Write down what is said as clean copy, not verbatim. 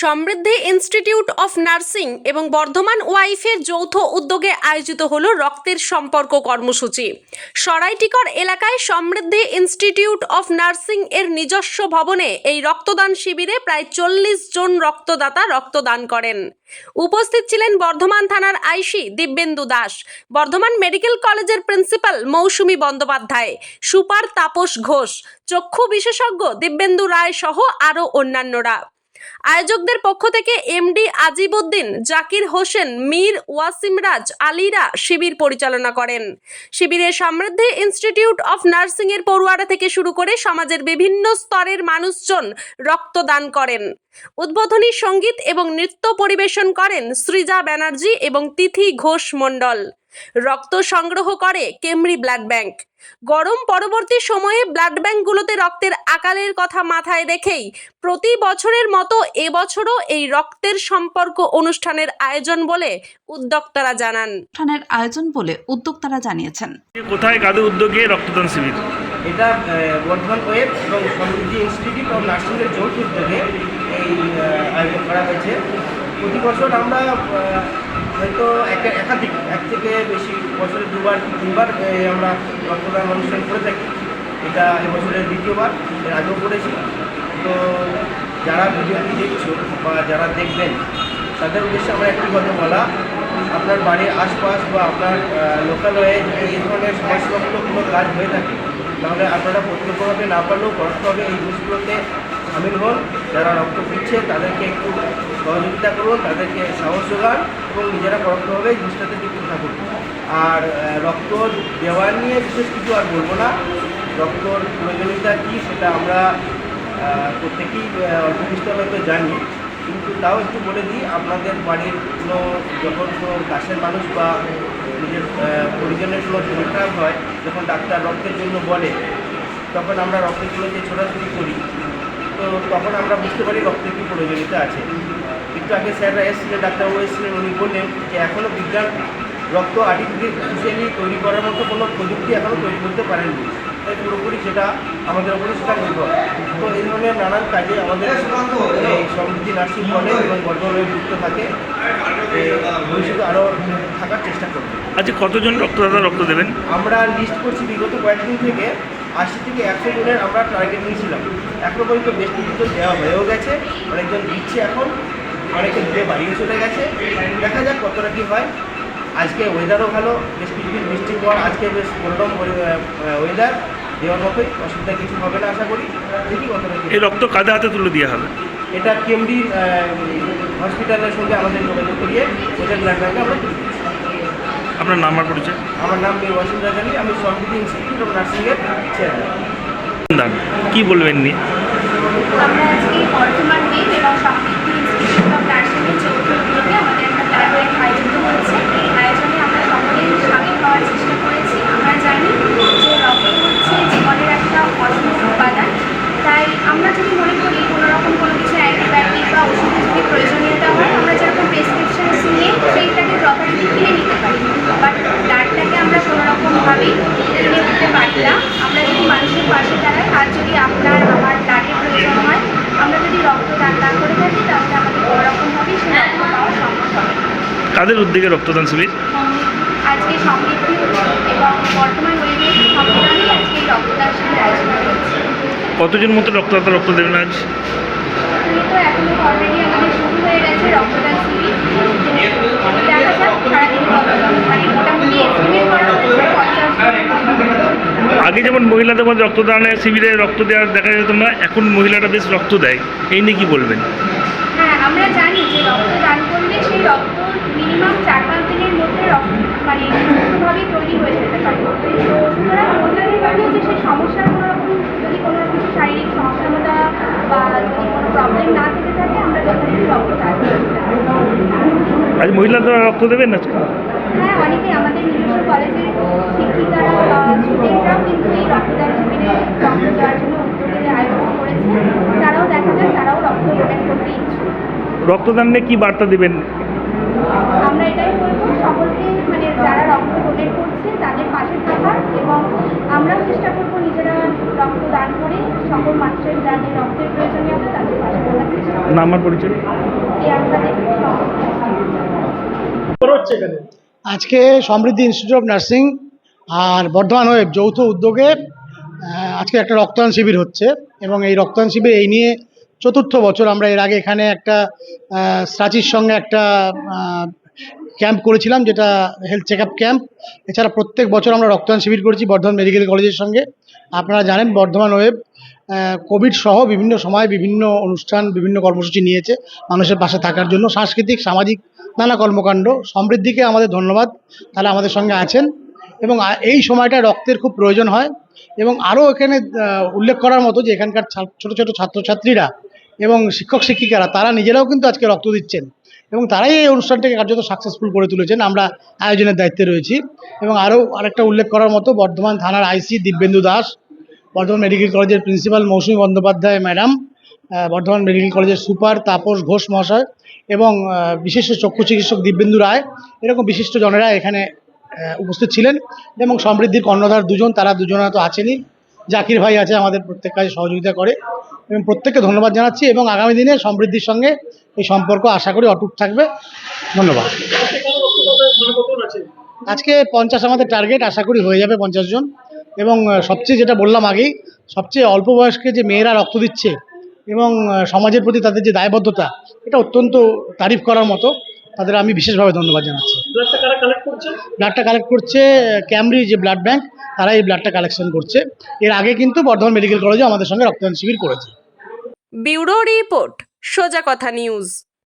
Samriddhi institute of nursing এবং বর্ধমান ওয়াইফের যৌথ উদ্যোগে আয়োজিত হলো রক্তের সম্পর্ক কর্মসূচি। সরাইটিকর এলাকায় সমৃদ্ধি ইনস্টিটিউট অফ নার্সিং এর নিজস্ব ভবনে এই রক্তদান শিবিরে প্রায় 40 জন রক্তদাতা রক্তদান করেন। উপস্থিত ছিলেন বর্ধমান থানার আইসি দিব্যেন্দু দাস, বর্ধমান মেডিকেল কলেজের প্রিন্সিপাল মৌসুমী বন্দ্যোপাধ্যায়, সুপার তাপস ঘোষ, চক্ষু বিশেষজ্ঞ দিব্যেন্দু রায় সহ আরও অন্যান্যরা। আয়োজকদের পক্ষ থেকে এমডি আজিবউদ্দিন, জাকির হোসেন, মীর ওয়াসিমরাজ আলীরা শিবির পরিচালনা করেন। শিবিরে সমৃদ্ধি ইনস্টিটিউট অফ নার্সিং এর পড়ুয়ারা থেকে শুরু করে সমাজের বিভিন্ন স্তরের মানুষজন রক্তদান করেন। উদ্বোধনী সঙ্গীত এবং নৃত্য পরিবেশন করেন সৃজা ব্যানার্জি এবং তিথি ঘোষ মণ্ডল। রক্ত সংগ্রহ করে কেমরি ব্লাড ব্যাংক। গরম পরবর্তী সময়ে ব্লাড ব্যাংকগুলোতে রক্তের আকালের কথা মাথায় রেখেই প্রতি বছরের মতো এবছরও এই রক্তের সম্পর্ক অনুষ্ঠানের আয়োজন বলে উদ্যোক্তারা জানিয়েছেন। কোথায় কাদের উদ্যোগে রক্তদান শিবির? এটা বর্ধমান ওয়েব এবং সমৃদ্ধি ইনস্টিটিউট অফ নার্সিংয়ের যৌথ উদ্যোগে এই আয়োজন করা হয়েছে। প্রতি বছর আমরা হয়তো এক থেকে বেশি বছরে তিনবার আমরা রক্তদান অনুষ্ঠান করে থাকি। এটা এবছরের দ্বিতীয়বার, এর আগেও করেছি। তো যারা ভিডিওটি দেখছো বা যারা দেখবেন তাদের উদ্দেশ্যে আমরা একটি কথা বলা, আপনার বাড়ির আশপাশ বা আপনার লোকালয়ে যদি এই ধরনের সমাজসেবামূলক কোনো কাজ হয়ে থাকে তাহলে আপনারা প্রত্যক্ষভাবে না পারলেও পরোক্ষভাবে এই জিনিসগুলোতে সামিল হন। যারা রক্ত দিচ্ছে তাদেরকে একটু সহযোগিতা করুন, তাদেরকে সাহস যোগান এবং নিজেরা পরোক্ষভাবে এই জিনিসটাতে যুক্ত থাকুন। আর রক্ত দেওয়া নিয়ে বিশেষ কিছু আর বলবো না। রক্তর প্রয়োজনীয়তা কী সেটা আমরা প্রত্যেকেই অল্প বিস্তর হয়তো জানি, কিন্তু তাও একটু বলে দিই। আপনাদের বাড়ির যখন কোনো কাছের মানুষ বা নিজের পরিজনের কোনো শরীর খারাপ হয়, যখন ডাক্তার রক্তের জন্য বলে, তখন আমরা রক্তের জন্য যে ছোটাছুটি করি, তো তখন আমরা বুঝতে পারি রক্তের কী প্রয়োজনীয়তা আছে। একটু আগে স্যাররা এসেছিলেন, ডাক্তারবাবু এসেছিলেন, উনি বললেন যে এখনও বিজ্ঞান রক্ত আর্টিফিশিয়ালি তৈরি করার মতো কোনো প্রযুক্তি এখনও তৈরি করতে পারেননি। তাই পুরোপুরি সেটা আমাদের ওপরে সেটা নির্ভর। তো এই ধরনের নানান কাজে আমাদের এই সমৃদ্ধি নার্সিং কলেজ এবং বর্ধমানে যুক্ত থাকে, ভবিষ্যতে আরও থাকার চেষ্টা করবে। আজকে কতজন রক্তদাতা রক্ত দেবেন? আমরা লিস্ট করছি বিগত কয়েকদিন থেকে 80 থেকে 100 জনের আমরা টার্গেট নিয়েছিলাম। এখনও পর্যন্ত বেশ কিছুজন দেওয়া হয়েও গেছে, অনেকজন দিচ্ছে, এখন অনেকে দিয়ে বাড়িয়ে চলে গেছে। দেখা যাক কতটা কী হয়। আজকে ওয়েদারও ভালো, বেশ কিছুদিন বৃষ্টির পর আজকে বেশ মনোরম ওয়েদার, দেওয়ার মতোই, অসুবিধা কিছু হবে না আশা করি। দেখি কতটা। এই রক্ত কাদের হাতে তুলে দেওয়া হবে? এটা কেমরি হসপিটালের সঙ্গে আমাদের যোগাযোগ করিয়ে ওদের ব্লাড ব্যাঙ্কে আমরা তুলে দিচ্ছি। আপনার নাম আর পরিচয়? আমার নাম মীর ওয়াসিমরাজ আলী, আমি সমৃদ্ধি ইনস্টিটিউট অফ নার্সিংয়ের চেয়ারম্যান। কী বলবেন নি? আমরা আজকে বর্ধমান ওয়েব এবং সমৃদ্ধি ইনস্টিটিউট অফ নার্সিংয়ের যৌথ উদ্যোগে আমাদের একটা ব্লাড ব্যাংক আয়োজিত হয়েছে। এই আয়োজনে আমরা সকলেই সামিল হওয়ার চেষ্টা করেছি। আমরা জানি যে রক্ত হচ্ছে জীবনের একটা অসুস্থ উপাদান, তাই আমরা যদি মনে করি কোনোরকম কোনো কিছু অ্যান্টিবায়োটিক বা ওষুধের যদি প্রয়োজনীয়তা হয়, আমরা যেরকম প্রেসক্রিপশন নিয়ে সেইটাকে যথারীতি কিনে নিতে পারি, বাট ব্লাডটাকে আমরা কোনোরকমভাবেই কিনে নিতে পারি না। আমরা যদি মানুষের পাশে দাঁড়াই, আর যদি আপনার আমার ব্লাডের প্রয়োজন হয়, আমরা যদি রক্তদান না করে থাকি, তাহলে আমাদের কোনোরকমভাবেই সেই রক্ত পাওয়া সম্ভব হবে না। কাদের উদ্যোগে রক্তদান শিবির? আজকে সমৃদ্ধি এবং বর্তমান ওয়েবের সম্মেলনে আজকে এই রক্তদান শিবির আয়োজন করেছি। কতজন মতো রক্তদাতা রক্ত দেবেন আজ? তো এখনো অলরেডি আমাদের শুরু হয়ে গেছে রক্তদান শিবির। দেখা যাক সারাদিন মোটামুটি এস্টিমেট করা হয়েছে 50। আগে যেমন মহিলাদের মধ্যে রক্তদানের শিবিরে রক্ত দেওয়ার দেখা যেত না, এখন মহিলারা বেশ রক্ত দেয়, এই নিয়ে কী বলবেন? হ্যাঁ, আমরা জানি যে রক্তদান করলে সেই রক্ত মিনিমাম 4-5 দিনের মধ্যে সুস্থভাবেই তৈরি হয়ে যেতে পারে। তো সুতরাং মহিলাদের কারণে যে সেই সমস্যার কোনোরকম যদি কোনো কিছু শারীরিক সমস্যা বা যদি কোনো প্রবলেম না থেকে থাকে, আমরা যথারীতি রক্তদান করি। আজ মহিলারা রক্ত দেবেন আজকে? হ্যাঁ, অনেকেই আমাদের নিজস্ব কলেজের শিক্ষিকারা বা স্টুডেন্টরাও কিন্তু এই রক্তদান শিবিরে রক্ত দেওয়ার জন্য উদ্যোগের আয়োজন করেছে। তারাও দেখা যায় তারাও রক্ত ডোনেট করতে ইচ্ছুক। রক্তদান নিয়ে কী বার্তা দেবেন? আমরা এটাই বলবো সকলকে, যারা রক্ত ডোনেট করছে তাদের পাশে থাকার, এবং আমরাও চেষ্টা করবো নিজেরা রক্ত দান করে সকল মানুষের যাদের রক্তের প্রয়োজনীয় হবে তাদের পাশে থাকার চেষ্টা করবো। নাম আর পরিচয়। এই আপনাদের আজকে সমৃদ্ধি ইনস্টিটিউট অফ নার্সিং আর বর্ধমান ওয়েব যৌথ উদ্যোগে আজকে একটা রক্তদান শিবির হচ্ছে, এবং এই রক্তদান শিবির এই নিয়ে চতুর্থ বছর। আমরা এর আগে এখানে একটা স্ট্রাচির সঙ্গে একটা ক্যাম্প করেছিলাম, যেটা হেলথ চেক আপ ক্যাম্প। এছাড়া প্রত্যেক বছর আমরা রক্তদান শিবির করেছি বর্ধমান মেডিকেল কলেজের সঙ্গে। আপনারা জানেন বর্ধমান ওয়েব কোভিড সহ বিভিন্ন সময় বিভিন্ন অনুষ্ঠান, বিভিন্ন কর্মসূচি নিয়েছে মানুষের পাশে থাকার জন্য, সাংস্কৃতিক সামাজিক নানা কর্মকাণ্ড। সমৃদ্ধিকে আমাদের ধন্যবাদ, তারা আমাদের সঙ্গে আছেন, এবং এই সময়টা রক্তের খুব প্রয়োজন হয়। এবং আরও এখানে উল্লেখ করার মতো যে এখানকার ছোটো ছোটো ছাত্রছাত্রীরা এবং শিক্ষক শিক্ষিকারা তারা নিজেরাও কিন্তু আজকে রক্ত দিচ্ছেন, এবং তারাই এই অনুষ্ঠানটাকে কার্যত সাকসেসফুল করে তুলেছেন। আমরা আয়োজনের দায়িত্বে রয়েছি। এবং আরেকটা উল্লেখ করার মতো, বর্ধমান থানার আইসি দিব্যেন্দু দাস, বর্ধমান মেডিকেল কলেজের প্রিন্সিপাল মৌসুমী বন্দ্যোপাধ্যায় ম্যাডাম, বর্ধমান মেডিকেল কলেজের সুপার তাপস ঘোষ মহাশয়, এবং বিশিষ্ট চক্ষু চিকিৎসক দিব্যেন্দু রায়, এরকম বিশিষ্ট জনেরা এখানে উপস্থিত ছিলেন। এবং সমৃদ্ধির কর্ণধার দুজন, তারা দুজনে তো আছেনই, জাকির ভাই আছে আমাদের প্রত্যেক কাজে সহযোগিতা করে, এবং প্রত্যেককে ধন্যবাদ জানাচ্ছি। এবং আগামী দিনে সমৃদ্ধির সঙ্গে এই সম্পর্ক আশা করি অটুট থাকবে। ধন্যবাদ। আজকে 50 আমাদের টার্গেট, আশা করি হয়ে যাবে 50 জন। এবং সবচেয়ে যেটা বললাম আগেই, সবচেয়ে অল্প বয়স্কে যে মেয়েরা রক্ত দিচ্ছে এবং সমাজের প্রতি তাদের যে দায়বদ্ধতা, এটা অত্যন্ত তারিফ করার মতো। তাদের আমি বিশেষভাবে ধন্যবাদ জানাচ্ছি। ব্লাডটা কালেক্ট করছে ক্যামব্রিজ যে ব্লাড ব্যাংক, তারা এই ব্লাডটা কালেকশন করছে। এর আগে কিন্তু বর্ধমান মেডিকেল কলেজে আমাদের সঙ্গে রক্তদান শিবির করেছে। ব্যুরো রিপোর্ট, সোজা কথা নিউজ।